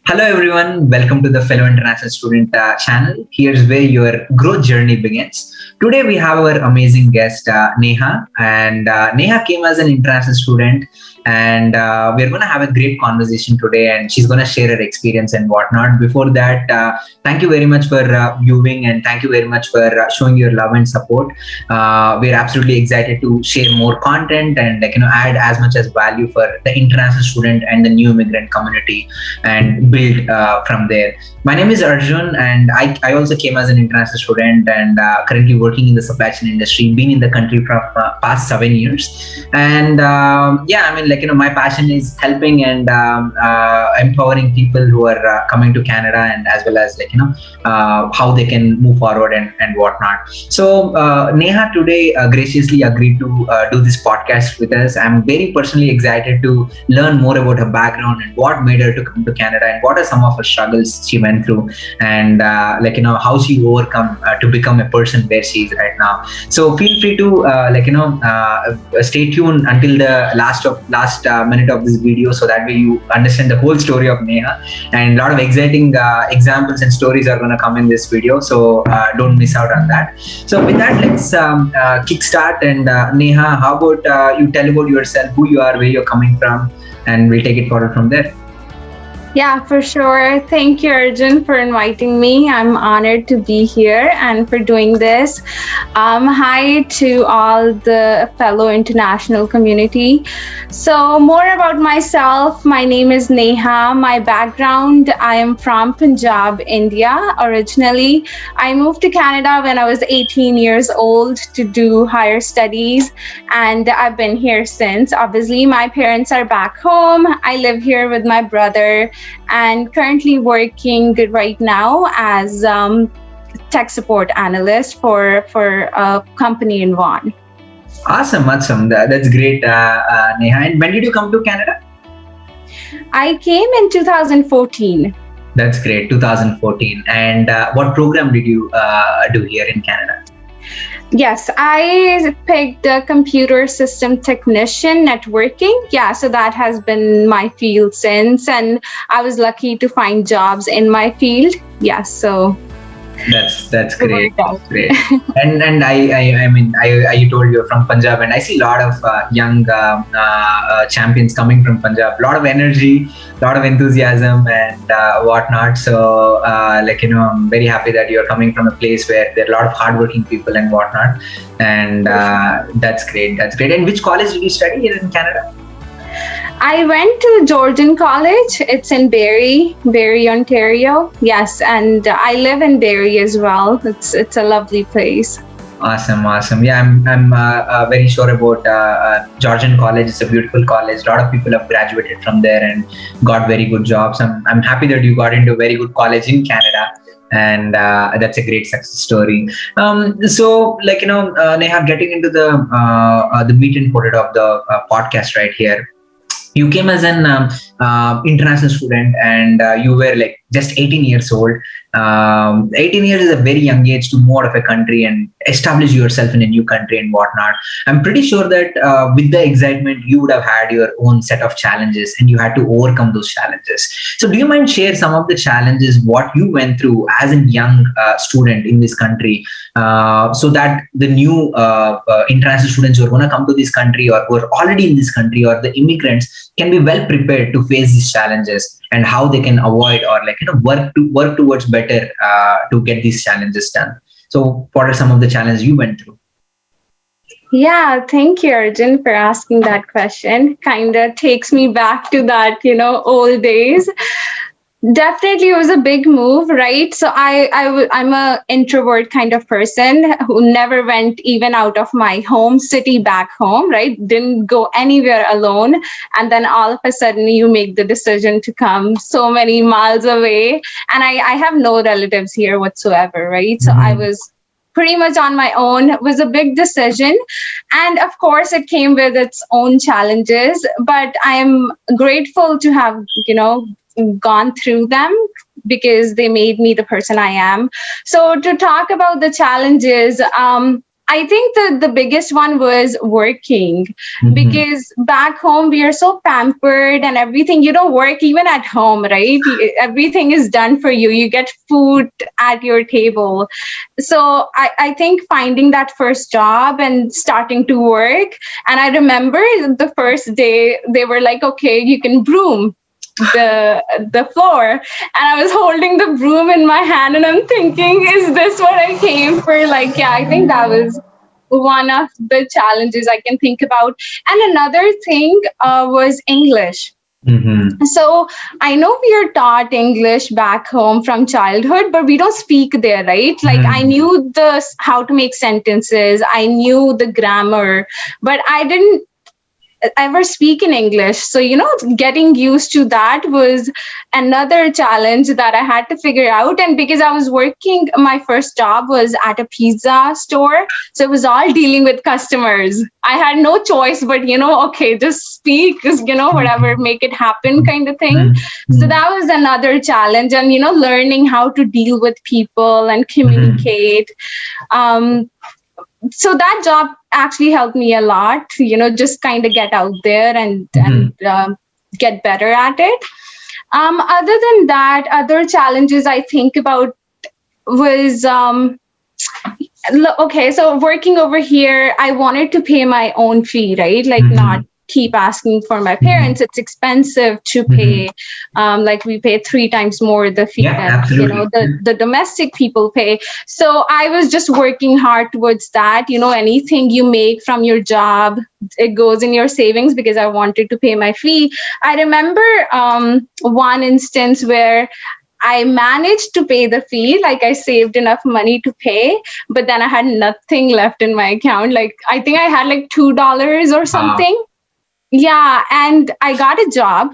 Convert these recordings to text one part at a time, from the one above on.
Hello, everyone. Welcome to the Fellow International Student channel. Here's where your growth journey begins. Today, we have our amazing guest, Neha. And Neha came as an international student, and we're going to have a great conversation today. And she's going to share her experience and whatnot. Before that, thank you very much for viewing, and thank you very much for showing your love and support. We're absolutely excited to share more content and add as much as value for the international student and the new immigrant community and build from there. My name is Arjun, and I also came as an international student and currently working in the supply chain industry. Been in the country for past 7 years, and my passion is helping and empowering people who are coming to Canada, and as well as how they can move forward and whatnot. So Neha today graciously agreed to do this podcast with us. I'm very personally excited to learn more about her background and what made her to come to Canada, and what are some of her struggles she went through, and how she overcome to become a person where she is right now. So feel free to stay tuned until the last minute of this video, so that way you understand the whole story of Neha, and a lot of exciting examples and stories are going to come in this video. So don't miss out on that. So with that, let's kickstart. And Neha, how about you tell about yourself, who you are, where you're coming from, and we'll take it forward from there. Yeah, for sure. Thank you, Arjun, for inviting me. I'm honored to be here and for doing this. Hi to all the fellow international community. So more about myself. My name is Neha. My background, I am from Punjab, India, originally. I moved to Canada when I was 18 years old to do higher studies, and I've been here since. Obviously, my parents are back home. I live here with my brother, and currently working right now as tech support analyst for a company in Vaughan. Awesome. That's great, Neha. And when did you come to Canada? I came in 2014. That's great, 2014. And what program did you do here in Canada? Yes, I picked the computer system technician networking. Yeah, so that has been my field since, and I was lucky to find jobs in my field. Yes, so that's great. That's great. and I told you're from Punjab, and I see a lot of young champions coming from Punjab. A lot of energy, a lot of enthusiasm, and whatnot. So I'm very happy that you're coming from a place where there are a lot of hardworking people and whatnot. And that's great. That's great. And which college did you study here in Canada? I went to Georgian College. It's in Barrie, Ontario. Yes, and I live in Barrie as well. It's a lovely place. Awesome. Yeah, I'm very sure about Georgian College. It's a beautiful college. A lot of people have graduated from there and got very good jobs. I'm happy that you got into a very good college in Canada, and that's a great success story. Neha, getting into the meat and potato of the podcast right here. You came as an international student, and you were like just 18 years old. 18 years is a very young age to move out of a country and establish yourself in a new country and whatnot. I'm pretty sure that with the excitement, you would have had your own set of challenges, and you had to overcome those challenges. So do you mind share some of the challenges, what you went through as a young student in this country, so that the new international students who are going to come to this country, or who are already in this country, or the immigrants, can be well prepared to face these challenges, and how they can avoid or work towards better to get these challenges done. So what are some of the challenges you went through? Yeah, thank you, Arjun, for asking that question. Kind of takes me back to that, old days. Definitely, it was a big move, right? So I'm a introvert kind of person who never went even out of my home city back home, right? Didn't go anywhere alone. And then all of a sudden you make the decision to come so many miles away. And I have no relatives here whatsoever, right? So I was pretty much on my own. It was a big decision. And of course, it came with its own challenges. But I am grateful to have, gone through them, because they made me the person I am. So to talk about the challenges, I think the biggest one was working, Mm-hmm. because back home we are so pampered and everything. You don't work even at home, right? Everything is done for you. You get food at your table. So I think finding that first job and starting to work. And I remember the first day they were like, okay, you can broom the floor, and I was holding the broom in my hand and I'm thinking, is this what I came for? Like, yeah, I think that was one of the challenges I can think about. And another thing was English. Mm-hmm. So I know we are taught English back home from childhood, but we don't speak there, right? Like, I Mm-hmm. knew the how to make sentences, I knew the grammar, but I didn't ever speak in English. So, getting used to that was another challenge that I had to figure out. And because I was working, my first job was at a pizza store. So it was all dealing with customers. I had no choice but, okay, just speak, just, whatever, make it happen kind of thing. So Mm-hmm. that was another challenge. And, learning how to deal with people and Mm-hmm. communicate. Um, so that job actually helped me a lot, just kind of get out there and get better at it. Other than that, other challenges I think about was okay, so working over here, I wanted to pay my own fee, right? Like, not Mm-hmm. keep asking for my Mm-hmm. parents. It's expensive to Mm-hmm. pay. Like, we pay three times more the fee Yeah, than, absolutely. the domestic people pay. So I was just working hard towards that. Anything you make from your job, it goes in your savings, because I wanted to pay my fee. I remember one instance where I managed to pay the fee, like I saved enough money to pay, but then I had nothing left in my account. Like, I think I had like $2 or Uh, something. Yeah, and I got a job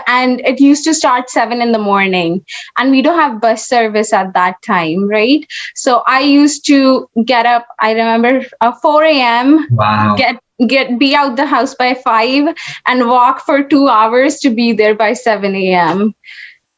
and it used to start 7 in the morning, and we don't have bus service at that time, right? So I used to get up, I remember 4 a.m., wow. be out the house by 5 and walk for 2 hours to be there by 7 a.m.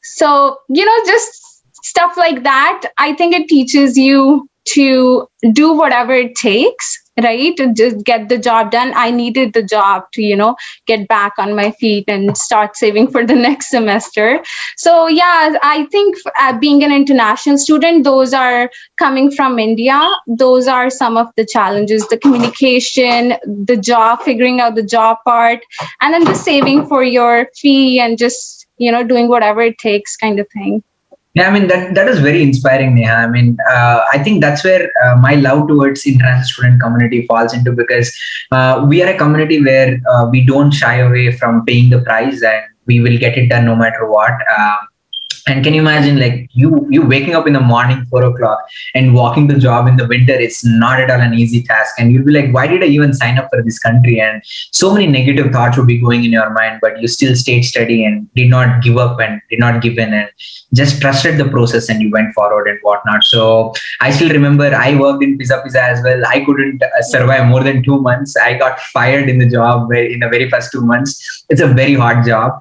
So, just stuff like that. I think it teaches you to do whatever it takes, right? To just get the job done. I needed the job to, get back on my feet and start saving for the next semester. So, yeah, I think being an international student, those are coming from India. Those are some of the challenges: the communication, the job, figuring out the job part, and then the saving for your fee and just doing whatever it takes kind of thing. Yeah, I mean that is very inspiring, Neha. I mean, I think that's where my love towards international student community falls into, because we are a community where we don't shy away from paying the price, and we will get it done no matter what. And can you imagine, like, you waking up in the morning 4 o'clock and walking the job in the winter? It's not at all an easy task, and you'll be like, why did I even sign up for this country? And so many negative thoughts would be going in your mind, but you still stayed steady and did not give up and did not give in, and just trusted the process, and you went forward and whatnot. So I still remember I worked in pizza as well. I couldn't survive more than 2 months. I got fired in the job in the very first 2 months. It's a very hard job.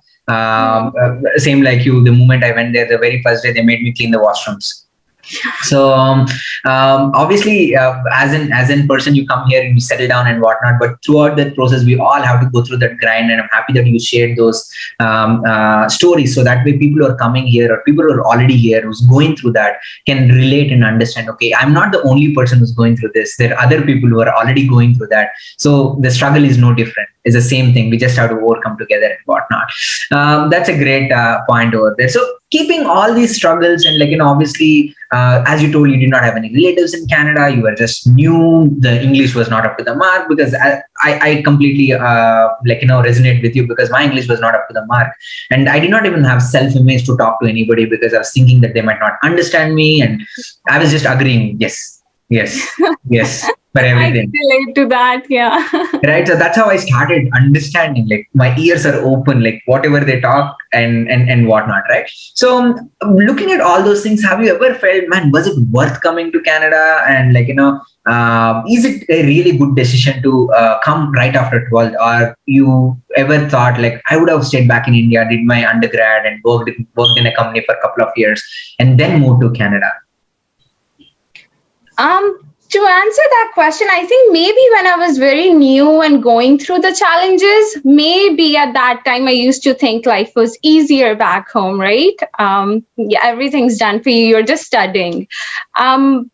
Same like you, the moment I went there, the very first day, they made me clean the washrooms. So obviously, as in person, you come here and you settle down and whatnot. But throughout that process, we all have to go through that grind. And I'm happy that you shared those stories, so that way people who are coming here or people who are already here who's going through that can relate and understand. Okay, I'm not the only person who's going through this. There are other people who are already going through that. So the struggle is no different. It's the same thing. We just have to overcome together and whatnot. That's a great point over there. So keeping all these struggles, and obviously, as you told, you did not have any relatives in Canada. You were just new. The English was not up to the mark, because I completely resonate with you, because my English was not up to the mark, and I did not even have self-image to talk to anybody, because I was thinking that they might not understand me, and I was just agreeing yes, yes, yes for I can everything. relate to that. Yeah. Right, so that's how I started understanding, like my ears are open, like whatever they talk and whatnot, right? So looking at all those things, have you ever felt, man, was it worth coming to Canada? And is it a really good decision to come right after 12th, or you ever thought like, I would have stayed back in India, did my undergrad and worked in a company for a couple of years and then moved to Canada? To answer that question, I think maybe when I was very new and going through the challenges, maybe at that time I used to think life was easier back home, right? Yeah, everything's done for you. You're just studying. Um,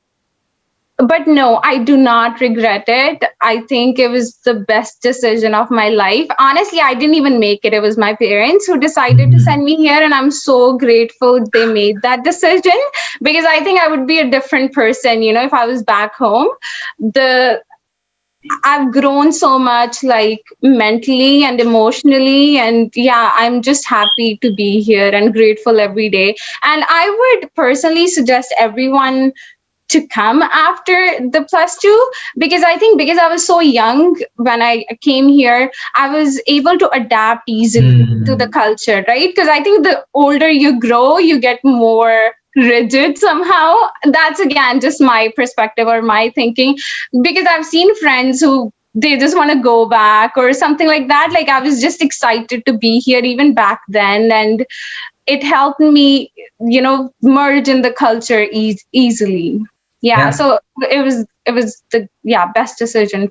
but no, I do not regret it. I think it was the best decision of my life. Honestly, I didn't even make it. It was my parents who decided to Mhm. send me here, and I'm so grateful they made that decision, because I think I would be a different person, if I was back home. The I've grown so much, like mentally and emotionally, and yeah, I'm just happy to be here and grateful every day. And I would personally suggest everyone to come after the plus two, because I think because I was so young when I came here, I was able to adapt easily to the Mhm. culture, right? Because I think the older you grow, you get more rigid somehow. That's again just my perspective or my thinking, because I've seen friends who they just want to go back or something like that. Like, I was just excited to be here even back then, and it helped me, merge in the culture easily. Yeah, Yeah. so it was the best decision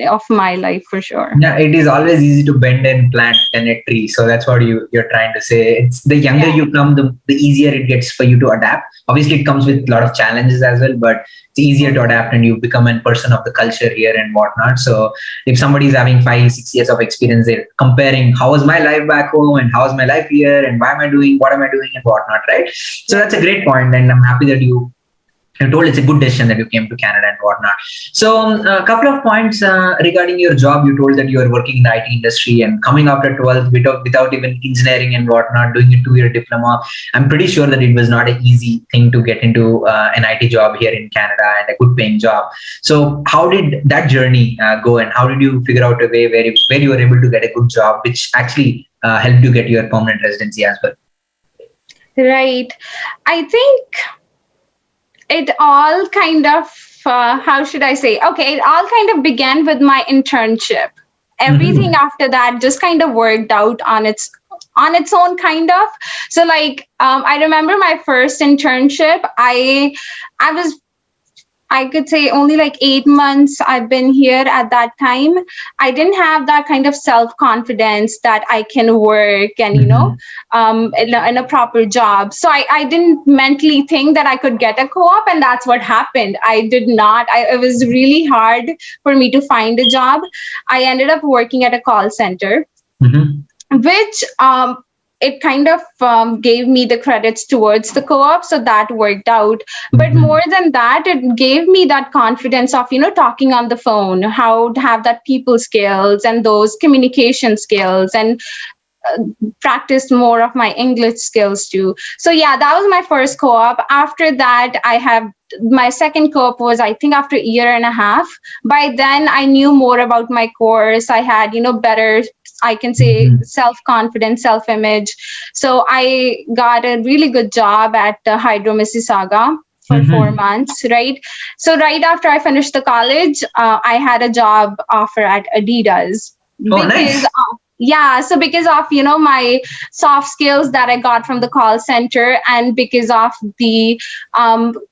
of my life for sure. Yeah, it is always easy to bend and plant than a tree. So that's what you're trying to say. It's the younger Yeah. you come, the easier it gets for you to adapt. Obviously, it comes with a lot of challenges as well, but it's easier to adapt and you become a person of the culture here and whatnot. So if somebody is having 5, 6 years of experience, they're comparing how was my life back home and how was my life here and why am I doing, what am I doing and whatnot, right? So that's a Right. great point, and I'm happy that you told it's a good decision that you came to Canada and whatnot. So, a couple of points regarding your job. You told that you are working in the IT industry and coming after 12th without even engineering and whatnot, doing a 2 year diploma. I'm pretty sure that it was not an easy thing to get into an IT job here in Canada and a good paying job. So, how did that journey go, and how did you figure out a way where you were able to get a good job, which actually helped you get your permanent residency as well? Right. I think it all kind of, how should I say? Okay, it all kind of began with my internship. Everything Mm-hmm. after that just kind of worked out on its own, kind of. So, like, I remember my first internship. I was, I could say, only like 8 months I've been here at that time. I didn't have that kind of self confidence that I can work and, Mm-hmm. in a proper job. So I didn't mentally think that I could get a co op, and that's what happened. I did not. It was really hard for me to find a job. I ended up working at a call center, Mm-hmm. which it kind of gave me the credits towards the co-op, so that worked out. But Mm-hmm. more than that, it gave me that confidence of, talking on the phone, how to have that people skills and those communication skills, and practiced more of my English skills too. So yeah, that was my first co-op. After that, I have my second co-op was, I think, after a year and a half. By then I knew more about my course. I had, better, I can say, Mm-hmm. self-confidence, self-image. So I got a really good job at Hydro Mississauga for four Mm-hmm. months, right? So right after I finished the college, I had a job offer at Adidas, Oh, because nice. yeah, so because of, my soft skills that I got from the call center, and because of the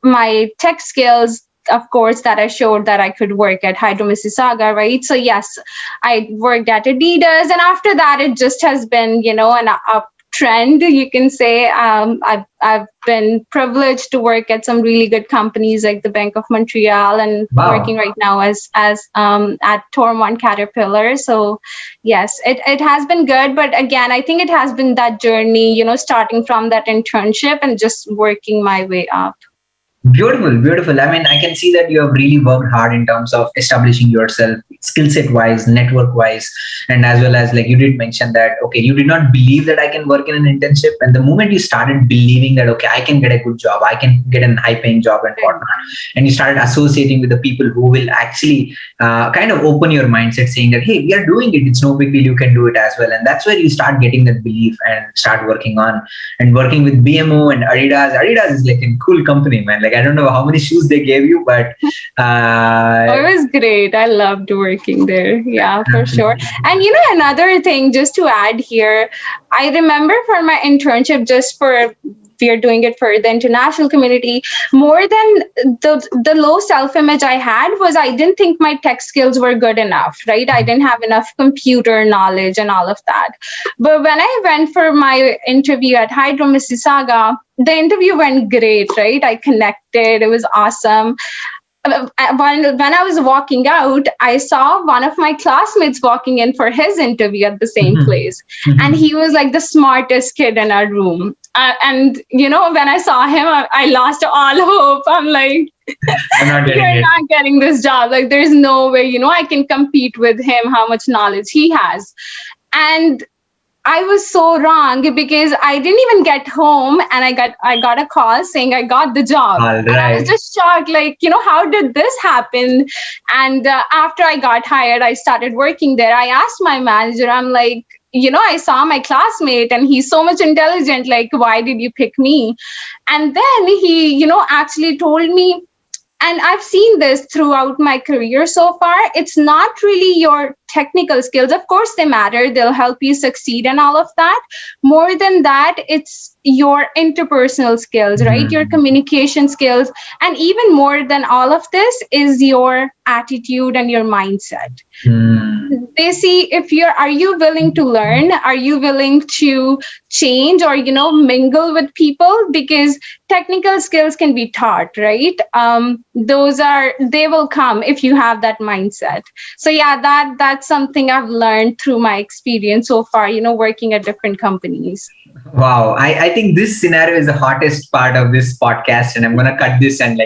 my tech skills, of course, that I showed that I could work at Hydro Mississauga, right? So yes, I worked at Adidas, and after that, it just has been, an uptrend, you can say. I've been privileged to work at some really good companies like the Bank of Montreal, and working Wow. right now as at Tormont Caterpillar. So yes, it has been good, but again, I think it has been that journey, starting from that internship and just working my way up. Beautiful, beautiful. I mean, I can see that you have really worked hard in terms of establishing yourself, skill set wise, network wise, and as well as, like, you did mention that, okay, you did not believe that I can work in an internship. And the moment you started believing that, okay, I can get a good job, I can get a high paying job and Right. whatnot, and you started associating with the people who will actually kind of open your mindset, saying that, hey, we are doing it, it's no big deal, you can do it as well. And that's where you start getting that belief and start working on and working with BMO and Adidas. Adidas is like a cool company, man. Like, I don't know how many shoes they gave you, but Oh, uh, it was great. I loved working there. Yeah, for sure. absolutely. And another thing, just to add here, I remember for my internship, just for we are doing it for the international community. More than the low self image I had was I didn't think my tech skills were good enough, right? I didn't have enough computer knowledge and all of that. But when I went for my interview at Hydro Mississauga, the interview went great, right? I connected, it was awesome. When I was walking out, I saw one of my classmates walking in for his interview at the same place. And he was like the smartest kid in our room. And, when I saw him, I lost all hope. I'm like, I'm not getting you're it. not getting this job. Like, there's no way, I can compete with him, how much knowledge he has. And I was so wrong because I didn't even get home and I got a call saying I got the job. All And I was right. just shocked, like, how did this happen? And after I got hired, I started working there. I asked my manager, I'm like, I saw my classmate and he's so much intelligent. Like, why did you pick me? And then he, actually told me, and I've seen this throughout my career so far, it's not really your technical skills. Of course, they matter. They'll help you succeed and all of that. More than that, it's your interpersonal skills, right? Your communication skills. And even more than all of this is your attitude and your mindset. They see if are you willing to learn? Are you willing to change or, mingle with people? Because technical skills can be taught, right? They will come if you have that mindset. So yeah, that's something I've learned through my experience so far, working at different companies. Wow, I think this scenario is the hottest part of this podcast, and I'm gonna cut this and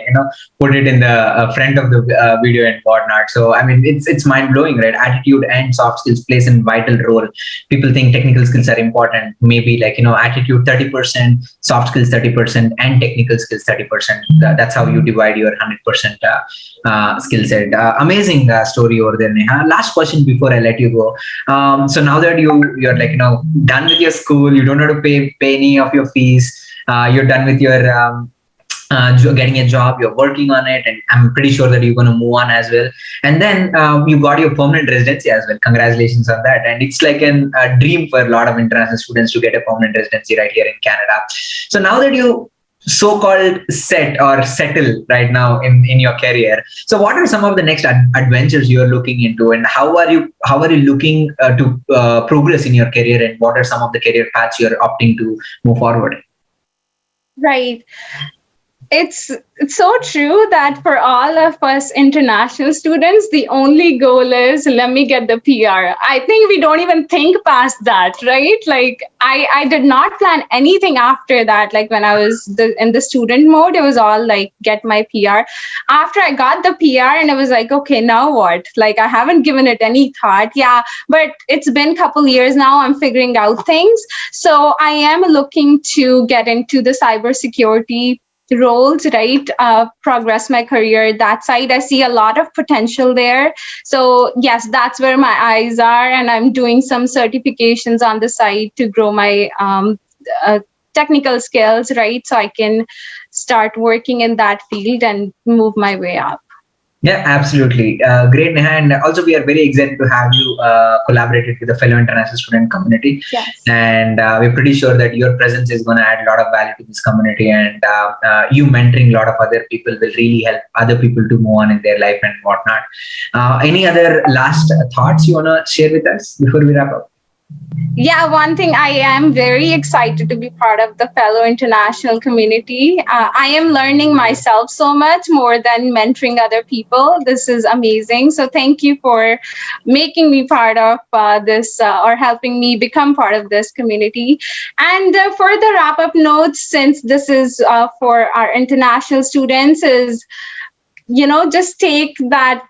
put it in the front of the video and whatnot. So I mean, it's mind blowing, right? Attitude and soft skills plays a vital role. People think technical skills are important, maybe attitude 30%, soft skills 30%, and technical skills 30%. That's how you divide your 100% skill set. Amazing story over there, Neha. Last question before I let you go. So now that you're done with your school, you don't have to pay any of your fees. You're done with your getting a job, you're working on it, and I'm pretty sure that you're going to move on as well. And then you got your permanent residency as well. Congratulations on that. And it's like a dream for a lot of international students to get a permanent residency right here in Canada. So now that you so-called set or settle right now in your career, so what are some of the next adventures you're looking into, and how are you looking to progress in your career, and what are some of the career paths you're opting to move forward? Right. It's so true that for all of us international students, the only goal is let me get the PR. I think we don't even think past that, right? Like I did not plan anything after that. Like when I was in the student mode, it was all like get my PR. After I got the PR, and it was like, okay, now what? Like I haven't given it any thought. Yeah, but it's been a couple years now. I'm figuring out things. So I am looking to get into the cybersecurity roles, right? Progress my career that side. I see a lot of potential there. So yes, that's where my eyes are, and I'm doing some certifications on the side to grow my technical skills, right? So I can start working in that field and move my way up. Yeah, absolutely. Great, Neha. And also, we are very excited to have you collaborated with the fellow international student community. Yes. And we're pretty sure that your presence is going to add a lot of value to this community. And you mentoring a lot of other people will really help other people to move on in their life and whatnot. Any other last thoughts you want to share with us before we wrap up? Yeah, one thing, I am very excited to be part of the fellow international community. I am learning myself so much more than mentoring other people. This is amazing. So thank you for making me part of this or helping me become part of this community. And for the wrap up notes, since this is for our international students, is just take that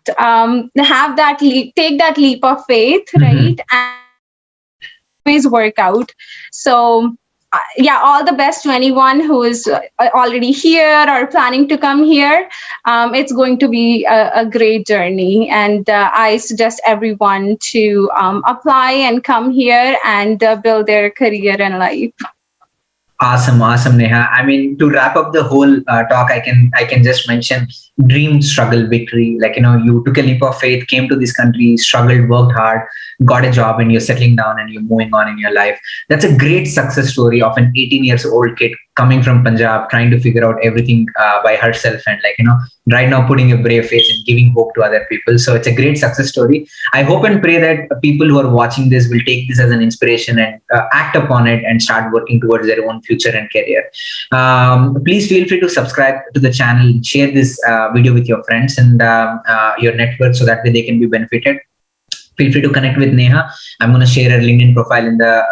take that leap of faith, right? And always work out. So yeah, all the best to anyone who is already here or planning to come here. It's going to be a great journey, and I suggest everyone to apply and come here and build their career and life. Awesome, Neha. I mean, to wrap up the whole talk, I can just mention dream, struggle, victory. Like you took a leap of faith, came to this country, struggled, worked hard, got a job, and you're settling down and you're moving on in your life. That's a great success story of an 18 years old kid coming from Punjab, trying to figure out everything by herself, and right now putting a brave face and giving hope to other people. So it's a great success story. I hope and pray that people who are watching this will take this as an inspiration and act upon it and start working towards their own future and career. Please feel free to subscribe to the channel, share this video with your friends and your network, so that way they can be benefited. Feel free to connect with Neha. I'm going to share her LinkedIn profile in the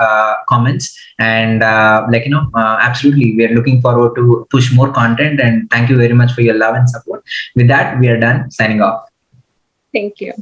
comments. And absolutely, we are looking forward to push more content. And thank you very much for your love and support. With that, we are done. Signing off. Thank you.